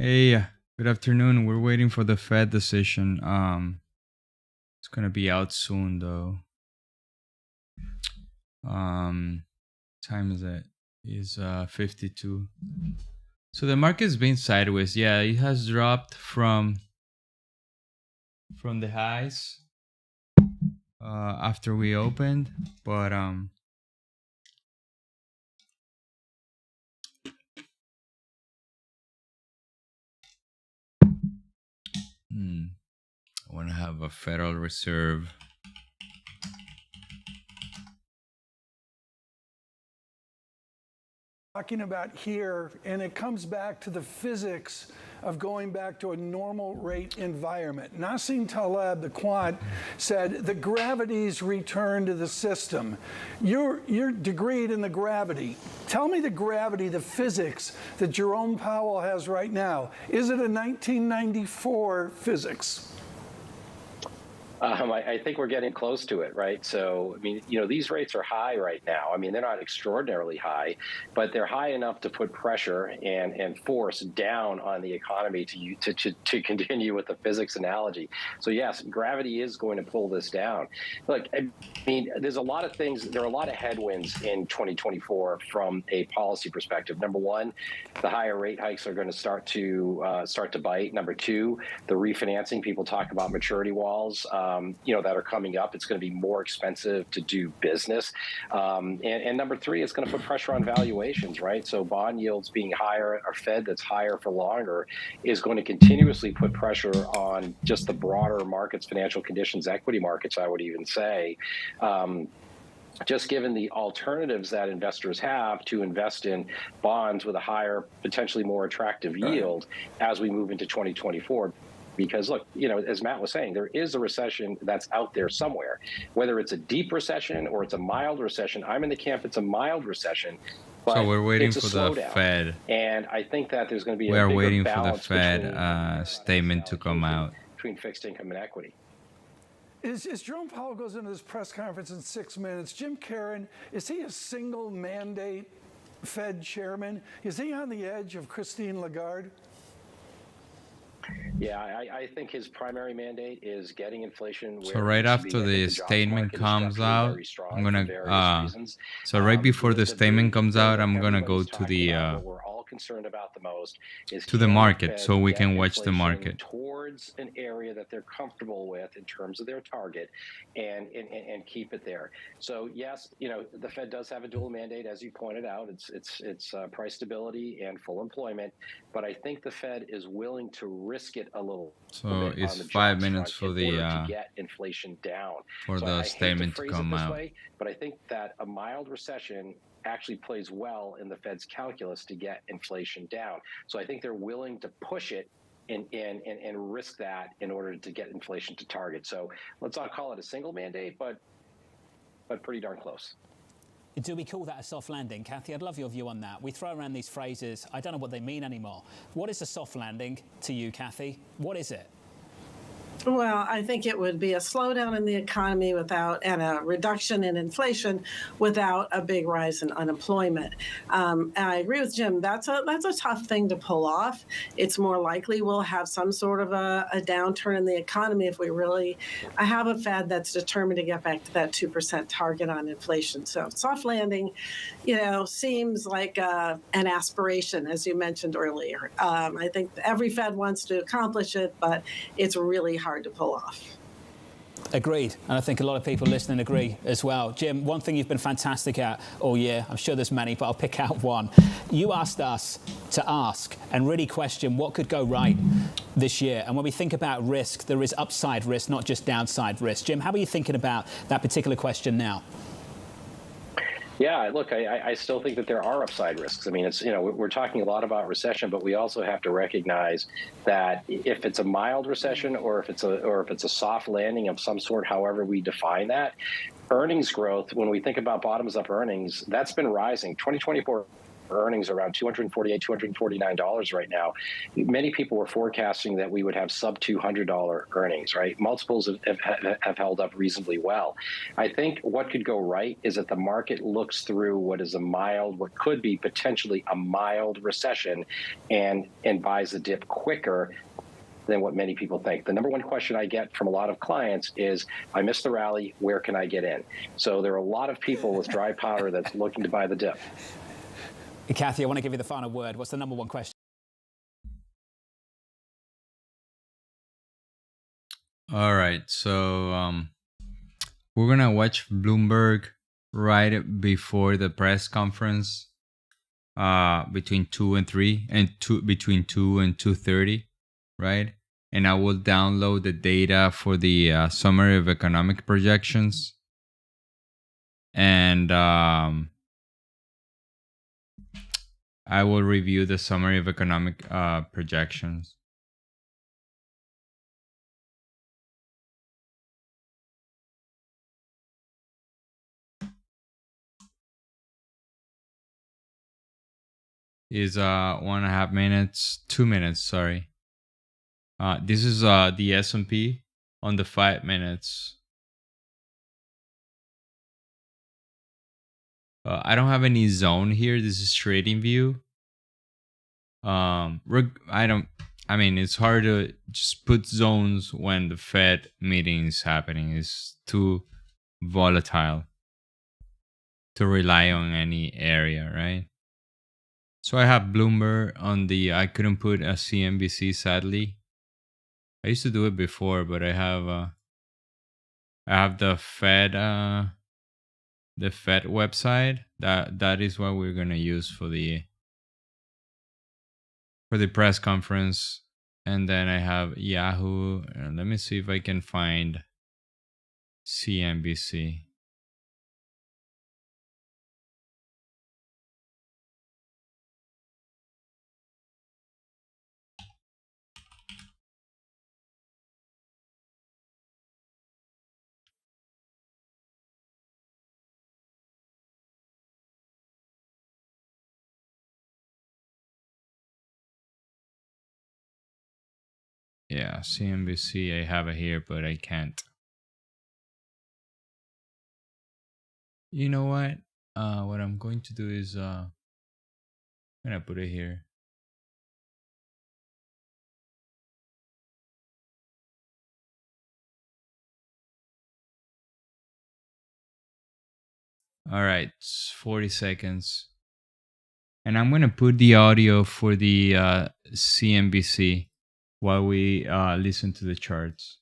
Hey, good afternoon. We're waiting for the Fed decision. It's gonna be out soon though. Time is it? Is 52. So the market's been sideways. Yeah, it has dropped from the highs after we opened, but I want to have a Federal Reserve. Talking about here, and it comes back to the physics of going back to a normal rate environment. Nassim Taleb, the quant, said the gravity's return to the system. You're degreed in the gravity. Tell me the gravity, the physics that Jerome Powell has right now. Is it a 1994 physics? I think we're getting close to it, right? So, I mean, these rates are high right now. I mean, they're not extraordinarily high, but they're high enough to put pressure and force down on the economy to continue with the physics analogy. So, yes, gravity is going to pull this down. Look, I mean, there's a lot of things. There are a lot of headwinds in 2024 from a policy perspective. Number one, the higher rate hikes are going to start to bite. Number two, the refinancing. People talk about maturity walls. That are coming up. It's going to be more expensive to do business. And number three, it's going to put pressure on valuations, right? So bond yields being higher, a Fed that's higher for longer is going to continuously put pressure on just the broader markets, financial conditions, equity markets, I would even say. Just given the alternatives that investors have to invest in bonds with a higher, potentially more attractive yield as we move into 2024. Because look, as Matt was saying, there is a recession that's out there somewhere. Whether it's a deep recession or it's a mild recession, I'm in the camp it's a mild recession. But so we're waiting for the slowdown. Fed. And I think that there's going to be we a are bigger waiting for the balance Fed statement to come out between fixed income and equity. As Jerome Powell goes into this press conference in 6 minutes, Jim Caron, is he a single mandate Fed chairman? Is he on the edge of Christine Lagarde? Yeah, I think his primary mandate is getting inflation. So right after the statement comes out, I'm gonna. So right before the statement comes out, I'm gonna go to the. What we're all concerned about the most is to the market, so we can watch the market towards an area that they're comfortable with in terms of their target, and keep it there. So yes, the Fed does have a dual mandate, as you pointed out. It's price stability and full employment, but I think the Fed is willing to risk it a little. So it's 5 minutes for the to get inflation down. For the statement to come out. But I think that a mild recession actually plays well in the Fed's calculus to get inflation down. So I think they're willing to push it and risk that in order to get inflation to target. So let's not call it a single mandate, but pretty darn close. Do we call that a soft landing? Kathy, I'd love your view on that. We throw around these phrases. I don't know what they mean anymore. What is a soft landing to you, Kathy? What is it? Well, I think it would be a slowdown in the economy and a reduction in inflation without a big rise in unemployment. And I agree with Jim. That's a tough thing to pull off. It's more likely we'll have some sort of a downturn in the economy if we really have a Fed that's determined to get back to that 2% target on inflation. So soft landing, seems like an aspiration, as you mentioned earlier. I think every Fed wants to accomplish it, but it's really hard to pull off. Agreed. And I think a lot of people listening agree as well. Jim, one thing you've been fantastic at all year, I'm sure there's many, but I'll pick out one. You asked us to ask and really question what could go right this year. And when we think about risk, there is upside risk, not just downside risk. Jim, how are you thinking about that particular question now? Yeah, look, I still think that there are upside risks. I mean, it's we're talking a lot about recession, but we also have to recognize that if it's a mild recession or if it's a soft landing of some sort, however we define that, earnings growth, when we think about bottoms up earnings, that's been rising. 2024 earnings around $248, $249 right now. Many people were forecasting that we would have sub $200 earnings, right? Multiples have held up reasonably well. I think what could go right is that the market looks through what could be potentially a mild recession and buys the dip quicker than what many people think. The number one question I get from a lot of clients is, I missed the rally, where can I get in? So there are a lot of people with dry powder that's looking to buy the dip. Kathy, I want to give you the final word. What's the number one question? All right, so we're gonna watch Bloomberg right before the press conference, between 2 and 3, and between 2 and 2:30, right? And I will download the data for the summary of economic projections, and I will review the summary of economic projections. Is 1.5 minutes, 2 minutes, sorry. This is the S&P on the 5 minutes. I don't have any zone here. This is trading view. I mean, it's hard to just put zones when the Fed meeting is happening. It's too volatile to rely on any area, right? So I have Bloomberg on the, I couldn't put a CNBC, sadly. I used to do it before, but I have the Fed website. That is what we're gonna use for the press conference. And then I have Yahoo. And let me see if I can find CNBC. Yeah, CNBC, I have it here, but I can't. You know what? What I'm going to do is I'm gonna put it here. All right, 40 seconds. And I'm gonna put the audio for the CNBC while we listen to the charts.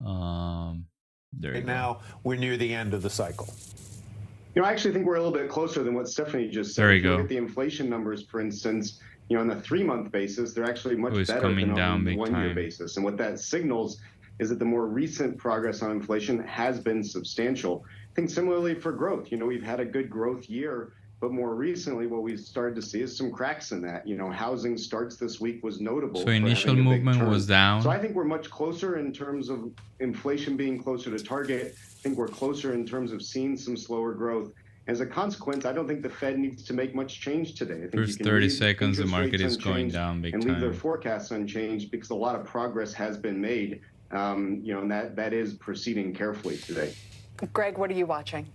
There you go. Now we're near the end of the cycle. You know, I actually think we're a little bit closer than what Stephanie just said. There you if you go. look at the inflation numbers, for instance, you know, on a 3-month basis, they're actually much better than on the 1-year basis. And what that signals is that the more recent progress on inflation has been substantial. I think similarly for growth, you know, we've had a good growth year, but more recently what we've started to see is some cracks in that. You know, housing starts this week was notable. So initial movement was down. So I think we're much closer in terms of inflation being closer to target. I think we're closer in terms of seeing some slower growth. As a consequence, I don't think the Fed needs to make much change today. I think First 30 seconds, the market is going down big and time. leave their forecasts unchanged because a lot of progress has been made. You know, and that is proceeding carefully today. Greg, what are you watching?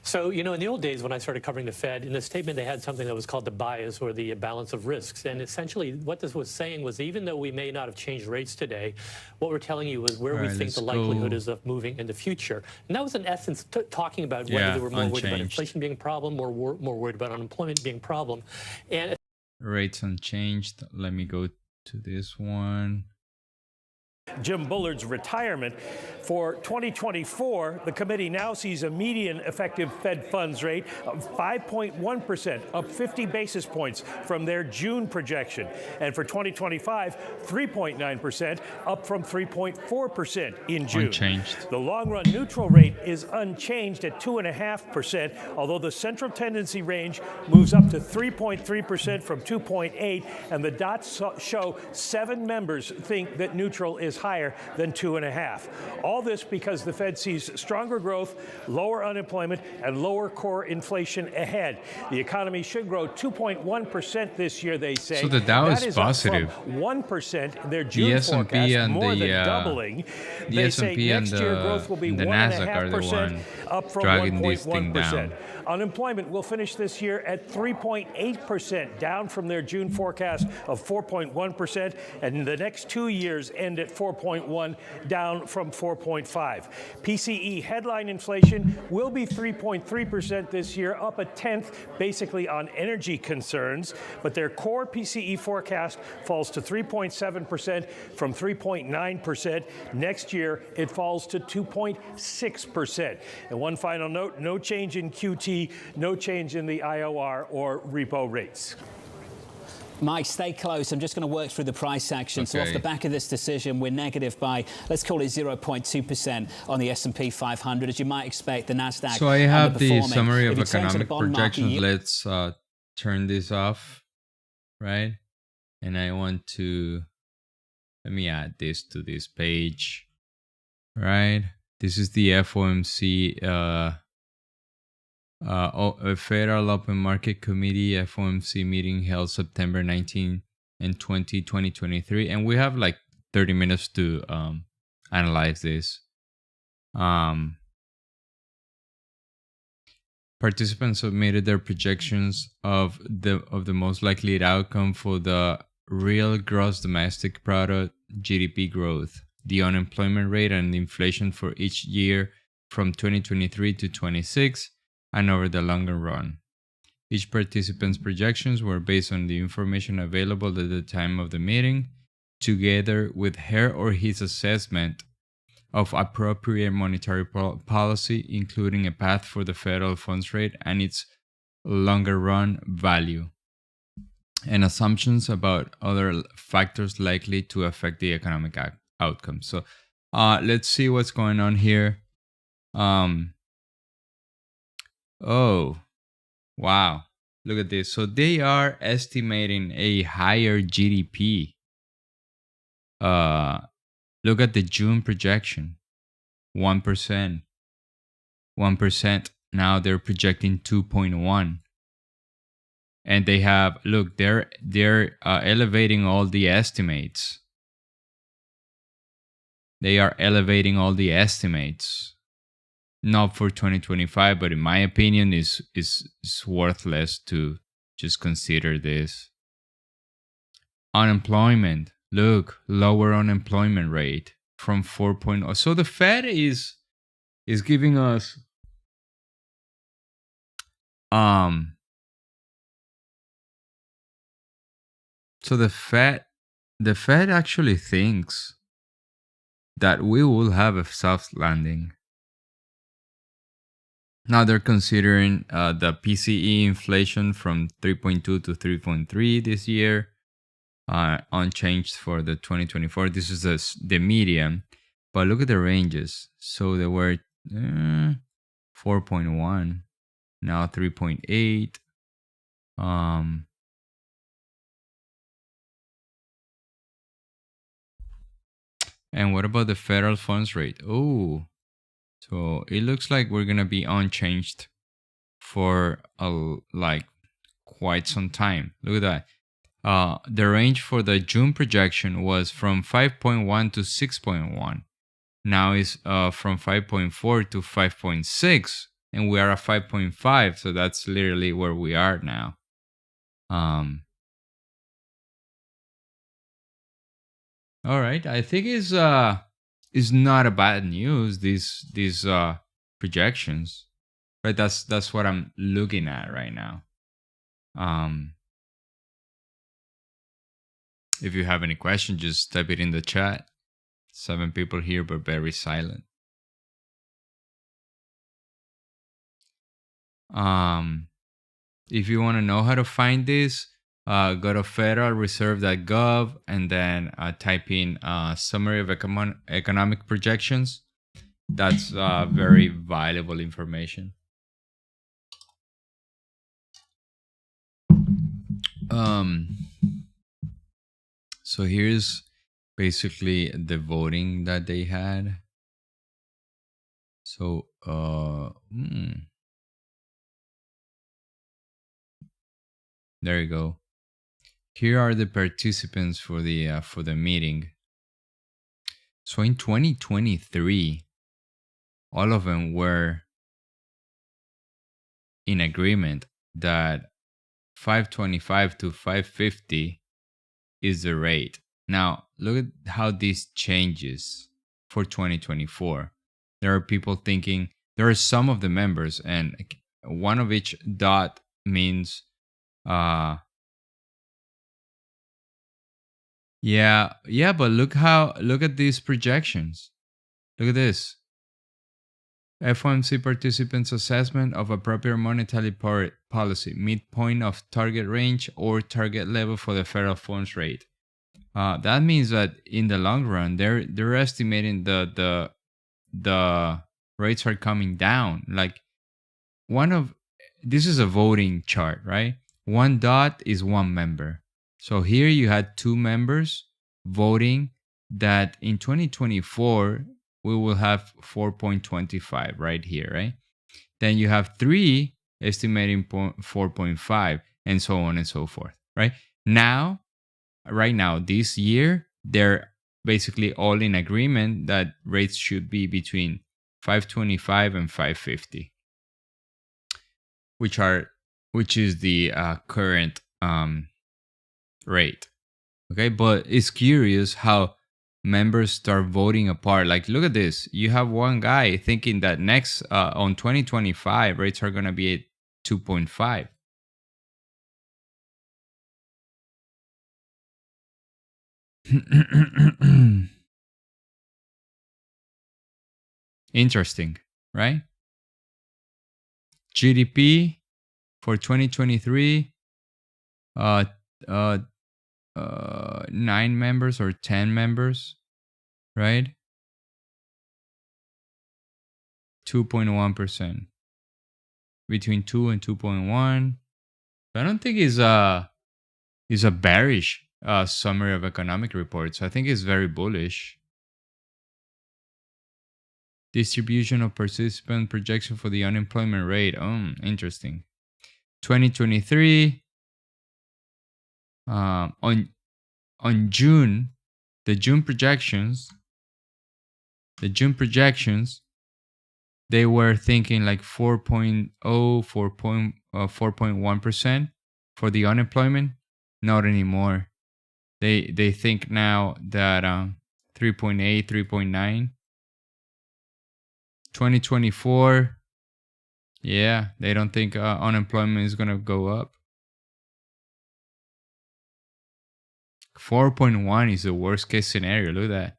So, you know, in the old days when I started covering the Fed, in the statement they had something that was called the bias or the balance of risks. And essentially what this was saying was even though we may not have changed rates today, what we're telling you is where we think the likelihood is of moving in the future. And that was in essence talking about whether they were more worried about inflation being a problem or more worried about unemployment being a problem. And rates unchanged. Let me go to this one. Jim Bullard's retirement. For 2024, the committee now sees a median effective Fed funds rate of 5.1%, up 50 basis points from their June projection. And for 2025, 3.9%, up from 3.4% in June. Unchanged. The long-run neutral rate is unchanged at 2.5%, although the central tendency range moves up to 3.3% from 2.8%, and the dots show 7 members think that neutral is higher than 2.5. All this because the Fed sees stronger growth, lower unemployment, and lower core inflation ahead. The economy should grow 2.1% this year, they say. So the Dow that is positive. positive. 1%, their The June S&P forecast, and more the, than doubling. The They S&P say and next year growth will be the Nasdaq are the 1.5%, one up from dragging this thing 1.1%. down. Unemployment will finish this year at 3.8%, down from their June forecast of 4.1%, and the next 2 years end at 4.1, down from 4.5. PCE headline inflation will be 3.3% this year, up 1/10, basically on energy concerns, but their core PCE forecast falls to 3.7% from 3.9%. Next year, it falls to 2.6%. And one final note, no change in QT, no change in the IOR or repo rates. Mike, stay close. I'm just going to work through the price action. Okay. So off the back of this decision, we're negative by, let's call it 0.2% on the S&P 500. As you might expect, the Nasdaq. So I have the summary of economic projections. Let's turn this off, right? And I want to, let me add this to this page, right? This is the FOMC Federal Open Market Committee FOMC meeting held September 19 and 20, 2023. And we have like 30 minutes to analyze this. Participants submitted their projections of the most likely outcome for the real gross domestic product, GDP growth, the unemployment rate, and the inflation for each year from 2023 to 26 and over the longer run. Each participant's projections were based on the information available at the time of the meeting, together with her or his assessment of appropriate monetary policy, including a path for the federal funds rate and its longer run value, and assumptions about other factors likely to affect the economic outcome. So let's see what's going on here. Oh, wow. Look at this. So they are estimating a higher GDP. Look at the June projection. 1%. 1%. Now they're projecting 2.1. And they have, look, they're elevating all the estimates. They are elevating all the estimates. Not for 2025, but in my opinion, is worthless to just consider this. Unemployment. Look, lower unemployment rate from 4.0. So the Fed is giving us so the Fed actually thinks that we will have a soft landing. Now they're considering the PCE inflation from 3.2 to 3.3 this year, unchanged for the 2024. This is the median, but look at the ranges. So they were 4.1, now 3.8. And what about the federal funds rate? Oh. So it looks like we're gonna be unchanged for like quite some time. Look at that. The range for the June projection was from 5.1 to 6.1. Now is from 5.4 to 5.6, and we are at 5.5. So that's literally where we are now. All right, I think it's not a bad news, these projections, right? That's what I'm looking at right now. If you have any questions, just type it in the chat. 7 people here, but very silent. If you want to know how to find this, go to federalreserve.gov and then type in summary of economic projections. That's very valuable information. So here's basically the voting that they had. So, there you go. Here are the participants for the meeting. So in 2023, all of them were in agreement that 525 to 550 is the rate. Now, look at how this changes for 2024. There are people thinking, there are some of the members, and one of each dot means, yeah, but look at these projections. Look at this. FOMC participants' assessment of appropriate monetary policy, midpoint of target range or target level for the federal funds rate. That means that in the long run, they're estimating the rates are coming down. Like this is a voting chart, right? One dot is one member. So here you had two members voting that in 2024 we will have 4.25 right here, right? Then you have three estimating 4.5 and so on and so forth, right? Right now, this year, they're basically all in agreement that rates should be between 525 and 550, which is the current rate. Okay, but it's curious how members start voting apart. Like, look at this. You have one guy thinking that next on 2025 rates are going to be at 2.5. Interesting, right? GDP for 2023, 9 members or 10 members, right? 2.1%, between 2 and 2.1. I don't think is a bearish summary of economic reports. I think it's very bullish. Distribution of participant projection for the unemployment rate. Interesting. 2023. On June, the June projections, they were thinking like 4.1% for the unemployment. Not anymore. They think now that 3.8, 3.9. 2024, yeah, they don't think unemployment is gonna go up. 4.1 is the worst case scenario. Look at that.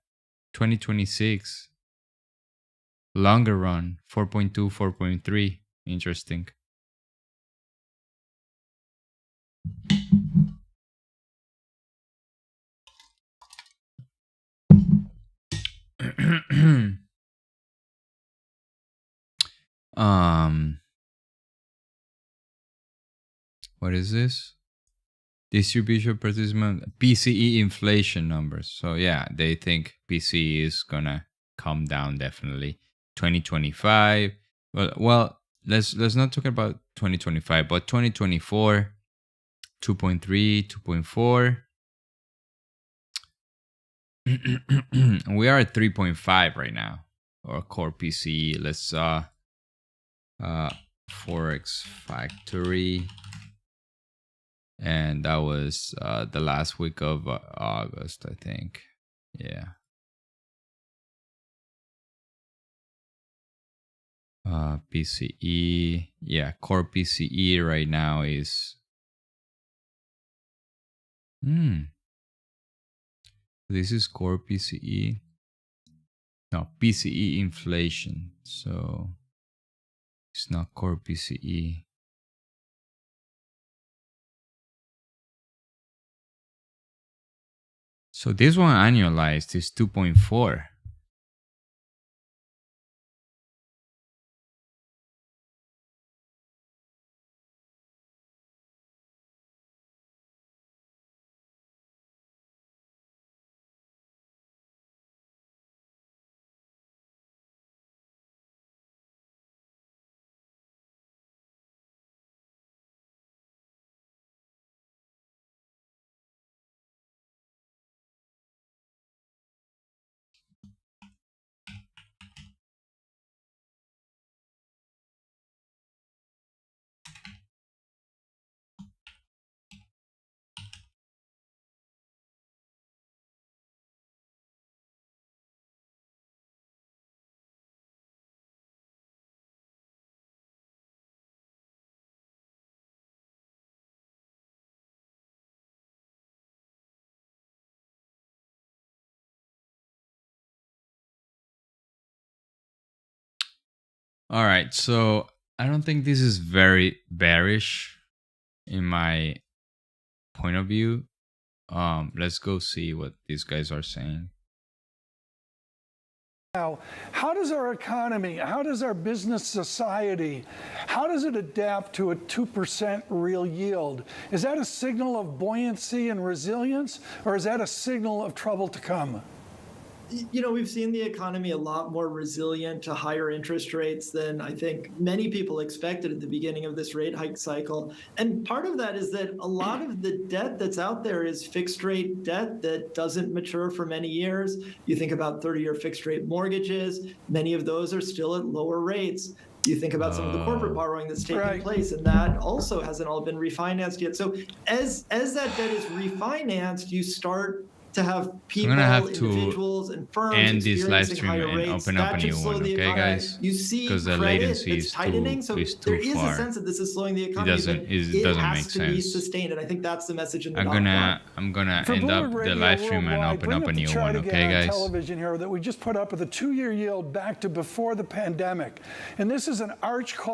2026. Longer run, 4.2, 4.3. Interesting. What is this? Distribution participant PCE inflation numbers. So yeah, they think PCE is gonna come down definitely. 2025. Well, let's not talk about 2025, but 2024, 2.3, 2.4. We are at 3.5 right now, or core PCE. Let's Forex Factory. And that was the last week of August, I think. Yeah. PCE. Yeah, core PCE right now is... This is core PCE. No, PCE inflation. So it's not core PCE. So this one annualized is 2.4. All right, so I don't think this is very bearish in my point of view. Let's go see what these guys are saying. Now, how does our economy, how does our business society, how does it adapt to a 2% real yield? Is that a signal of buoyancy and resilience, or is that a signal of trouble to come? You know, we've seen the economy a lot more resilient to higher interest rates than I think many people expected at the beginning of this rate hike cycle. And part of that is that a lot of the debt that's out there is fixed rate debt that doesn't mature for many years. You think about 30-year fixed rate mortgages, many of those are still at lower rates. You think about some of the corporate borrowing that's taken place, and that also hasn't all been refinanced yet. So as that debt is refinanced, you start to have people, individuals, and firms end this live experiencing stream higher and rates. open up a new one, okay, guys? You see because the credit latency that's is tightening, so there is far. a sense that this is slowing the economy. It doesn't has make to be sense. sustained, and I think that's the message in the I'm gonna end up the live stream and open up a new one, okay, guys? Television here that we just put up with a 2-year yield back to before the pandemic, and this is an arch call.